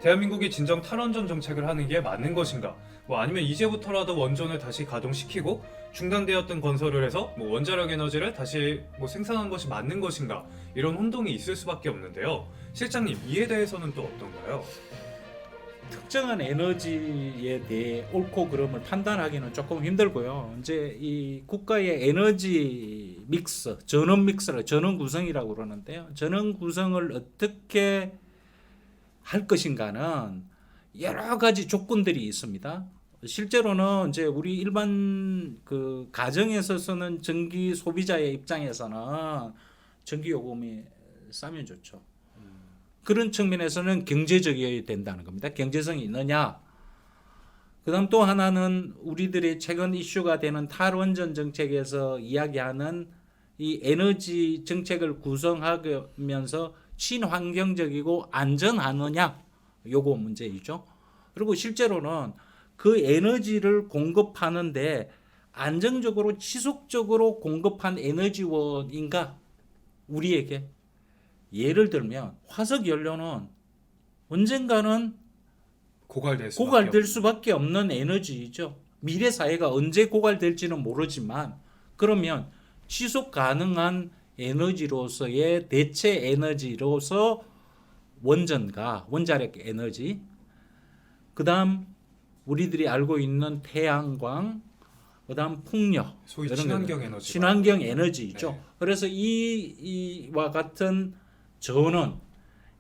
대한민국이 진정 탈원전 정책을 하는 게 맞는 것인가? 아니면 이제부터라도 원전을 다시 가동시키고 중단되었던 건설을 해서 원자력 에너지를 다시 생산한 것이 맞는 것인가? 이런 혼동이 있을 수밖에 없는데요. 실장님, 이에 대해서는 또 어떤가요? 특정한 에너지에 대해 옳고 그름을 판단하기는 조금 힘들고요. 이제 이 국가의 에너지 믹스, 전원 믹스를 전원 구성이라고 그러는데요. 전원 구성을 어떻게 할 것인가는 여러 가지 조건들이 있습니다. 실제로는 이제 우리 일반 그 가정에서 쓰는 전기 소비자의 입장에서는 전기 요금이 싸면 좋죠. 그런 측면에서는 경제적이어야 된다는 겁니다. 경제성이 있느냐. 그다음 또 하나는 우리들의 최근 이슈가 되는 탈원전 정책에서 이야기하는 이 에너지 정책을 구성하면서 친환경적이고 안전하느냐. 요거 문제이죠. 그리고 실제로는 그 에너지를 공급하는데 안정적으로 지속적으로 공급한 에너지원인가 우리에게. 예를 들면 화석 연료는 언젠가는 고갈될 수밖에 없는 에너지이죠. 미래 사회가 언제 고갈될지는 모르지만 그러면 지속 가능한 에너지로서의 대체 에너지로서 원전과 원자력 에너지, 그다음 우리들이 알고 있는 태양광, 그다음 풍력, 소위 친환경 에너지. 친환경 에너지죠. 네. 그래서 이와 같은 전원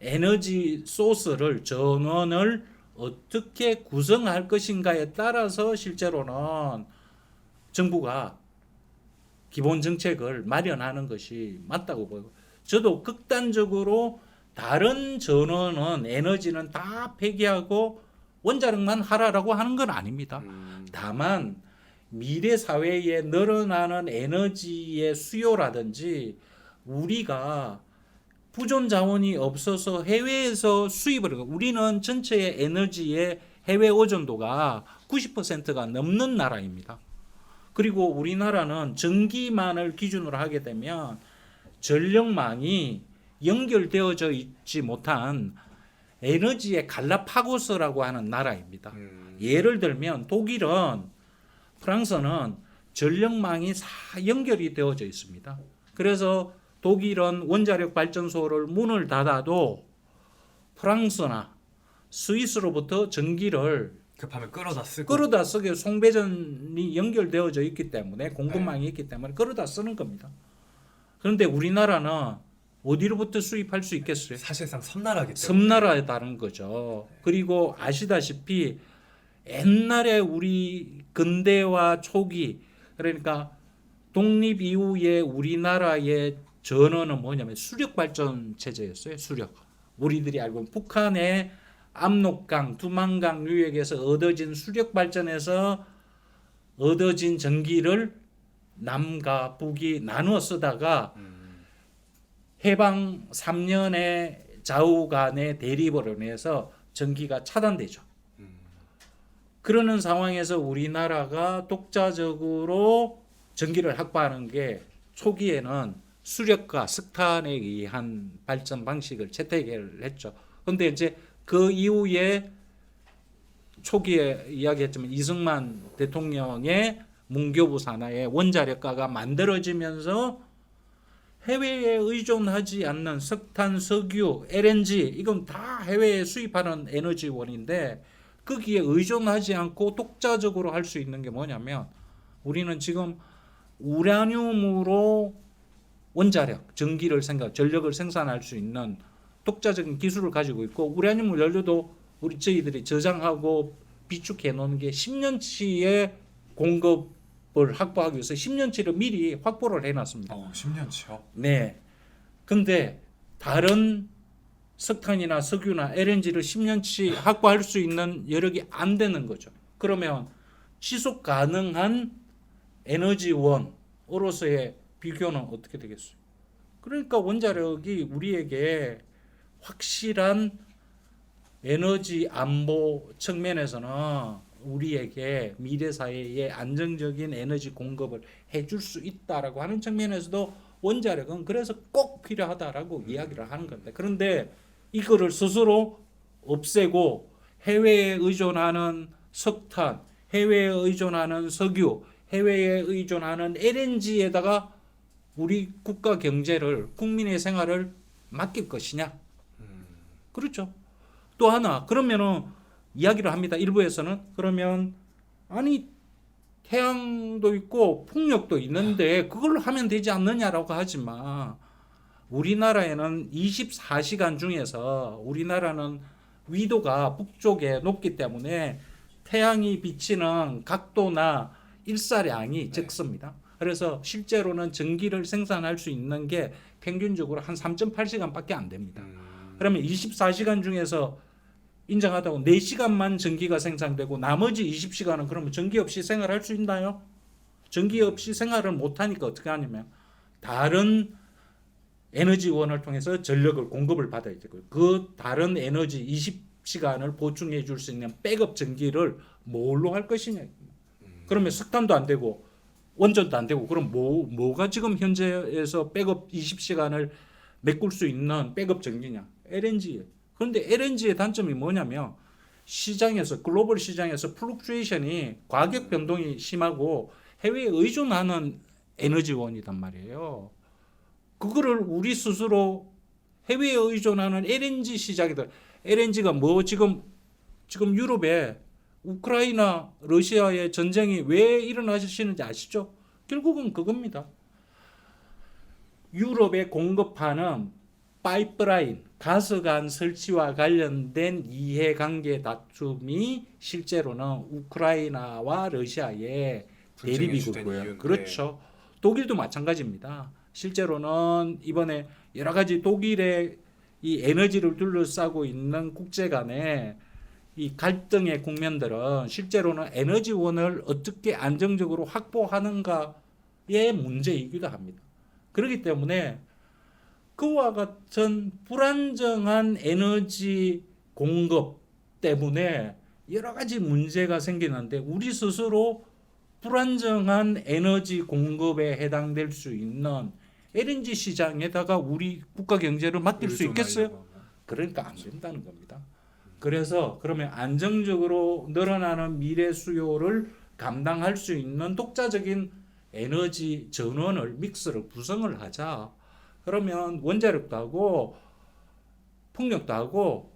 에너지 소스를 전원을 어떻게 구성할 것인가에 따라서 실제로는 정부가 기본 정책을 마련하는 것이 맞다고 보고, 저도 극단적으로 다른 전원은 에너지는 다 폐기하고 원자력만 하라라고 하는 건 아닙니다. 다만 미래 사회에 늘어나는 에너지의 수요라든지 우리가 부존 자원이 없어서 해외에서 수입을 하고, 우리는 전체의 에너지의 해외 의존도가 90%가 넘는 나라입니다. 그리고 우리나라는 전기만을 기준으로 하게 되면 전력망이 연결되어져 있지 못한 에너지의 갈라파고스라고 하는 나라입니다. 예를 들면 독일은, 프랑스는 전력망이 다 연결이 되어져 있습니다. 그래서 독일은 원자력 발전소를 문을 닫아도 프랑스나 스위스로부터 전기를 급하면 끌어다 쓰고. 끌어다 쓰게 송배전이 연결되어져 있기 때문에, 공급망이 있기 때문에 끌어다 쓰는 겁니다. 그런데 우리나라는 어디로부터 수입할 수 있겠어요? 사실상 섬나라기 때문에. 섬나라에 다른 거죠. 그리고 아시다시피 옛날에 우리 근대화 초기, 그러니까 독립 이후에 우리나라의 전원은 뭐냐면 수력 발전 체제였어요. 수력. 우리들이 알고 있는 북한의 압록강, 두만강 유역에서 얻어진 수력 발전에서 얻어진 전기를 남과 북이 나누어 쓰다가 해방 3년의 좌우 간의 대립으로 인해서 전기가 차단되죠. 그러는 상황에서 우리나라가 독자적으로 전기를 확보하는 게 초기에는 수력과 석탄에 의한 발전 방식을 채택을 했죠. 그런데 이제 그 이후에 초기에 이야기했지만 이승만 대통령의 문교부 산하에 원자력가가 만들어지면서 해외에 의존하지 않는 석탄, 석유, LNG, 이건 다 해외에 수입하는 에너지원인데 거기에 의존하지 않고 독자적으로 할 수 있는 게 뭐냐면, 우리는 지금 우라늄으로 원자력, 전기를 전력을 생산할 수 있는 독자적인 기술을 가지고 있고, 우라늄 연료도 저희들이 저장하고 비축해 놓은 게 10년치의 공급을 확보하기 위해서 10년치를 미리 확보를 해놨습니다. 10년치요? 네. 근데 다른 석탄이나 석유나 LNG를 10년치 확보할 수 있는 여력이 안 되는 거죠. 그러면 지속 가능한 에너지원으로서의 비교는 어떻게 되겠어요? 그러니까 원자력이 우리에게 확실한 에너지 안보 측면에서는 우리에게 미래 사회에 안정적인 에너지 공급을 해줄 수 있다라고 하는 측면에서도 원자력은 그래서 꼭 필요하다라고 이야기를 하는 겁니다. 그런데 이거를 스스로 없애고 해외에 의존하는 석탄, 해외에 의존하는 석유, 해외에 의존하는 LNG에다가 우리 국가 경제를, 국민의 생활을 맡길 것이냐? 그렇죠. 또 하나, 그러면은 이야기를 합니다. 일부에서는 그러면 아니 태양도 있고 풍력도 있는데 그걸로 하면 되지 않느냐라고 하지만 우리나라에는 24시간 중에서 우리나라는 위도가 북쪽에 높기 때문에 태양이 비치는 각도나 일사량이 적습니다. 그래서 실제로는 전기를 생산할 수 있는 게 평균적으로 한 3.8시간밖에 안 됩니다. 그러면 24시간 중에서 인정하다고 4시간만 전기가 생산되고 나머지 20시간은 그러면 전기 없이 생활할 수 있나요? 전기 없이 생활을 못하니까 어떻게 하냐면 다른 에너지원을 통해서 전력을 공급을 받아야 되고요. 그 다른 에너지 20시간을 보충해 줄 수 있는 백업 전기를 뭘로 할 것이냐. 그러면 석탄도 안 되고 원전도 안 되고 그럼 뭐가 지금 현재에서 백업 20시간을 메꿀 수 있는 백업 전기냐? LNG. 그런데 LNG의 단점이 뭐냐면 시장에서 글로벌 시장에서 플럭추에이션이 가격 변동이 심하고 해외에 의존하는 에너지원이단 말이에요. 그거를 우리 스스로 해외에 의존하는 LNG 시장이다. LNG가 뭐 지금 유럽에 우크라이나 러시아의 전쟁이 왜 일어나시는지 아시죠? 결국은 그겁니다. 유럽에 공급하는 파이프라인, 가스관 설치와 관련된 이해관계 다툼이 실제로는 우크라이나와 러시아의 대립이고요. 그렇죠. 독일도 마찬가지입니다. 실제로는 이번에 여러 가지 독일의 이 에너지를 둘러싸고 있는 국제 간의 이 갈등의 국면들은 실제로는 에너지원을 어떻게 안정적으로 확보하는가의 문제이기도 합니다. 그렇기 때문에 그와 같은 불안정한 에너지 공급 때문에 여러 가지 문제가 생기는데 우리 스스로 불안정한 에너지 공급에 해당될 수 있는 LNG 시장에다가 우리 국가 경제를 맡길 수 있겠어요? 그러니까 안 된다는 겁니다. 그래서 그러면 안정적으로 늘어나는 미래 수요를 감당할 수 있는 독자적인 에너지 전원을 믹스를 구성을 하자. 그러면 원자력도 하고 풍력도 하고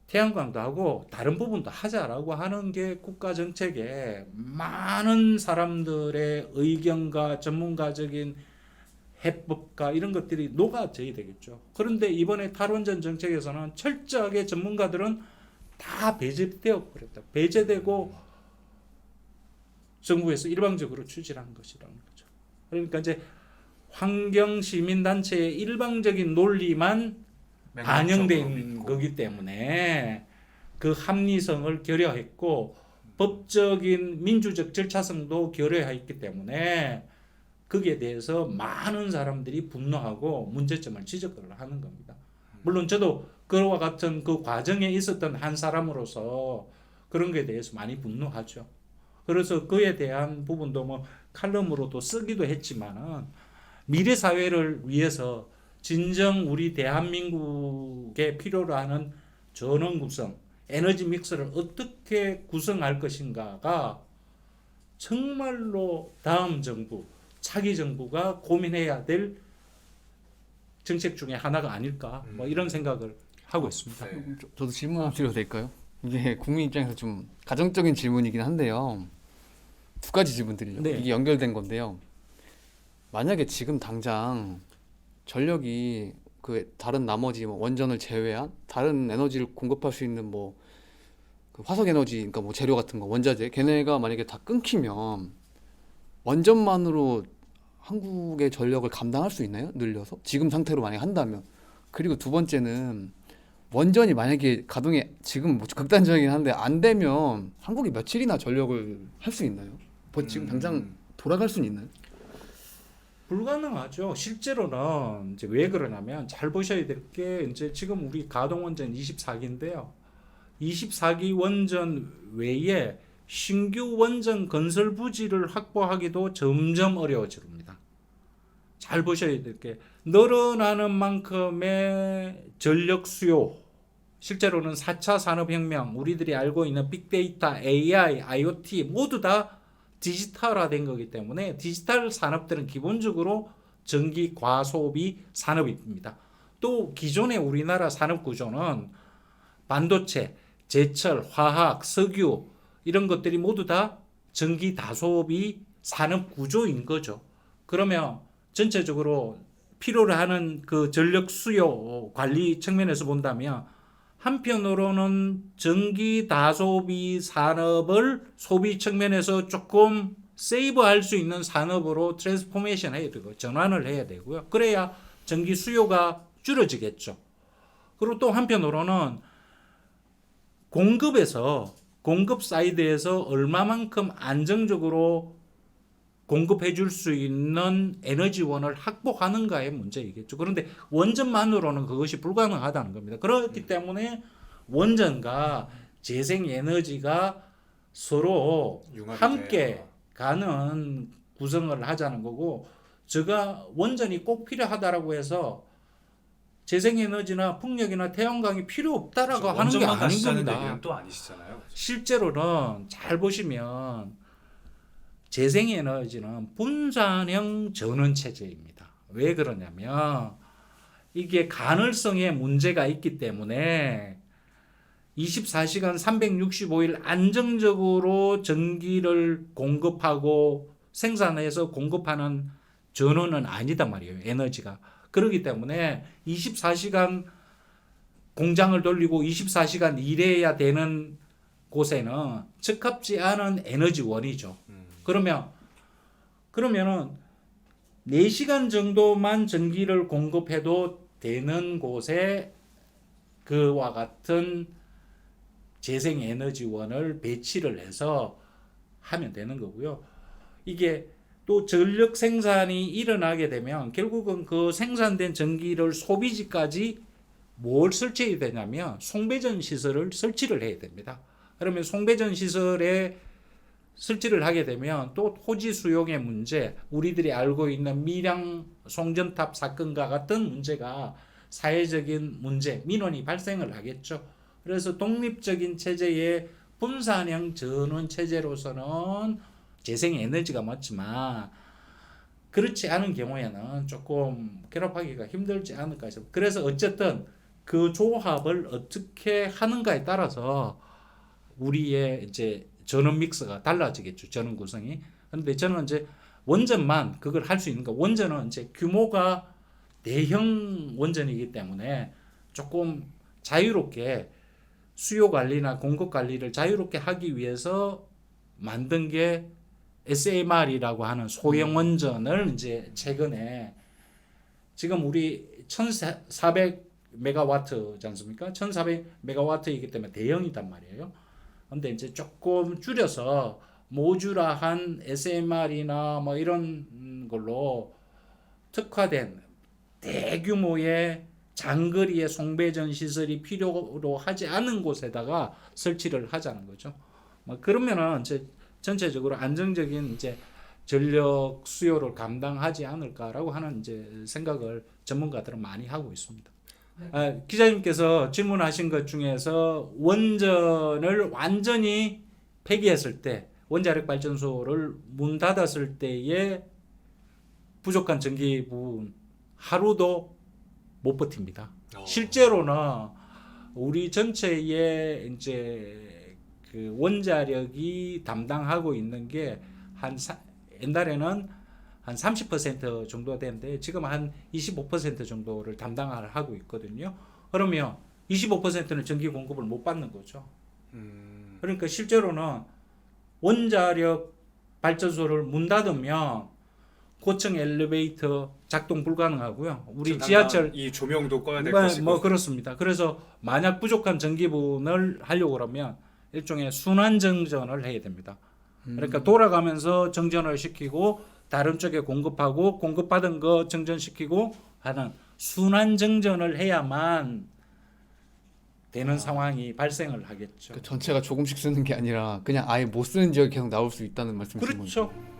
태양광도 하고 다른 부분도 하자라고 하는 게 국가 정책에 많은 사람들의 의견과 전문가적인 해법과 이런 것들이 녹아져야 되겠죠. 그런데 이번에 탈원전 정책에서는 철저하게 전문가들은 다 배제되어 버렸다. 배제되고 정부에서 일방적으로 추진한 것이라는 거죠. 그러니까 이제 환경 시민단체의 일방적인 논리만 반영된 거기 때문에 그 합리성을 결여했고 법적인 민주적 절차성도 결여했기 때문에 거기에 대해서 많은 사람들이 분노하고 문제점을 지적을 하는 겁니다. 물론 저도 그와 같은 그 과정에 있었던 한 사람으로서 그런 것에 대해서 많이 분노하죠. 그래서 그에 대한 부분도 뭐 칼럼으로도 쓰기도 했지만은 미래 사회를 위해서 진정 우리 대한민국에 필요로 하는 전원 구성, 에너지 믹스를 어떻게 구성할 것인가가 정말로 다음 정부, 차기 정부가 고민해야 될 정책 중에 하나가 아닐까 뭐 이런 생각을 하고 있습니다. 저도 질문 하나 드려도 될까요? 이게 국민 입장에서 좀 가정적인 질문이긴 한데요. 두 가지 질문 드리려고. 네. 이게 연결된 건데요. 만약에 지금 당장 전력이 그 다른 나머지 뭐 원전을 제외한 다른 에너지를 공급할 수 있는 뭐 그 화석 에너지, 그러니까 뭐 재료 같은 거, 원자재, 걔네가 만약에 다 끊기면 원전만으로 한국의 전력을 감당할 수 있나요? 늘려서? 지금 상태로 만약에 한다면. 그리고 두 번째는 원전이 만약에 가동이 지금 뭐 극단적이긴 한데 안 되면 한국이 며칠이나 전력을 할 수 있나요? 뭐 지금 당장 돌아갈 수는 있나요? 불가능하죠. 실제로는 이제 왜 그러냐면 잘 보셔야 될 게 이제 지금 우리 가동 원전 24기인데요. 24기 원전 외에 신규 원전 건설 부지를 확보하기도 점점 어려워집니다. 잘 보셔야 될 게 늘어나는 만큼의 전력 수요, 실제로는 4차 산업혁명, 우리들이 알고 있는 빅데이터, AI, IoT 모두 다 디지털화된 거기 때문에 디지털 산업들은 기본적으로 전기 과소비 산업입니다. 또 기존의 우리나라 산업 구조는 반도체, 제철, 화학, 석유 이런 것들이 모두 다 전기 다소비 산업 구조인 거죠. 그러면 전체적으로 필요로 하는 그 전력 수요 관리 측면에서 본다면 한편으로는 전기 다소비 산업을 소비 측면에서 조금 세이브할 수 있는 산업으로 트랜스포메이션 해야 되고 전환을 해야 되고요. 그래야 전기 수요가 줄어지겠죠. 그리고 또 한편으로는 공급 사이드에서 얼마만큼 안정적으로 공급해 줄 수 있는 에너지원을 확보하는가의 문제이겠죠. 그런데 원전만으로는 그것이 불가능하다는 겁니다. 그렇기 때문에 원전과 재생에너지가 서로 융합이 함께 돼요. 가는 구성을 하자는 거고, 제가 원전이 꼭 필요하다라고 해서 재생에너지나 풍력이나 태양광이 필요 없다라고 하는 게 원전만 아닌 가시자는 겁니다. 얘기는 또 아니시잖아요. 실제로는 잘 보시면 재생에너지는 분산형 전원 체제입니다. 왜 그러냐면 이게 간헐성에 문제가 있기 때문에 24시간 365일 안정적으로 전기를 공급하고 생산해서 공급하는 전원은 아니단 말이에요. 에너지가. 그렇기 때문에 24시간 공장을 돌리고 24시간 일해야 되는 곳에는 적합지 않은 에너지원이죠. 그러면은 4시간 정도만 전기를 공급해도 되는 곳에 그와 같은 재생에너지원을 배치를 해서 하면 되는 거고요. 이게 또 전력 생산이 일어나게 되면 결국은 그 생산된 전기를 소비지까지 뭘 설치해야 되냐면 송배전 시설을 설치를 해야 됩니다. 그러면 송배전 시설에 설치를 하게 되면 또 토지 수용의 문제, 우리들이 알고 있는 밀양 송전탑 사건과 같은 문제가 사회적인 문제, 민원이 발생을 하겠죠. 그래서 독립적인 체제의 분산형 전원 체제로서는 재생에너지가 맞지만 그렇지 않은 경우에는 조금 결합하기가 힘들지 않을까 싶어요. 그래서 어쨌든 그 조합을 어떻게 하는가에 따라서 우리의 이제 전원 믹스가 달라지겠죠. 전원 구성이. 그런데 저는 이제 원전만 그걸 할 수 있는 거. 원전은 이제 규모가 대형 원전이기 때문에 조금 자유롭게 수요 관리나 공급 관리를 자유롭게 하기 위해서 만든 게 SMR이라고 하는 소형 원전을 이제 최근에 지금 우리 1,400 메가와트지 않습니까? 1,400 메가와트이기 때문에 대형이단 말이에요. 근데 이제 조금 줄여서 모듈화한 SMR이나 뭐 이런 걸로 특화된 대규모의 장거리의 송배전 시설이 필요로 하지 않은 곳에다가 설치를 하자는 거죠. 뭐 그러면은 이제 전체적으로 안정적인 이제 전력 수요를 감당하지 않을까라고 하는 이제 생각을 전문가들은 많이 하고 있습니다. 기자님께서 질문하신 것 중에서 원전을 완전히 폐기했을 때, 원자력 발전소를 문 닫았을 때의 부족한 전기 부분 하루도 못 버팁니다. 실제로는 우리 전체의 이제 그 원자력이 담당하고 있는 게 옛날에는 한 30% 정도 되는데 지금 한 25% 정도를 담당을 하고 있거든요. 그러면 25%는 전기 공급을 못 받는 거죠. 그러니까 실제로는 원자력 발전소를 문 닫으면 고층 엘리베이터 작동 불가능하고요. 우리 지하철 이 조명도 꺼야 될 뭐, 것이고. 뭐 그렇습니다. 그래서 만약 부족한 전기분을 하려고 그러면 일종의 순환 정전을 해야 됩니다. 그러니까 돌아가면서 정전을 시키고 다른 쪽에 공급하고 공급받은 거 정전시키고 하는 순환 정전을 해야만 되는 상황이 발생을 하겠죠. 그 전체가 조금씩 쓰는 게 아니라 그냥 아예 못 쓰는 지역이 계속 나올 수 있다는 말씀이신 거죠? 그렇죠.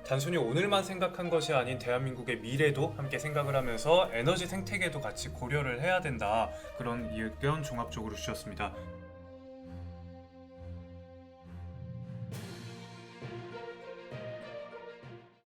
단순히 오늘만 생각한 것이 아닌 대한민국의 미래도 함께 생각을 하면서 에너지 생태계도 같이 고려를 해야 된다. 그런 의견 종합적으로 주셨습니다.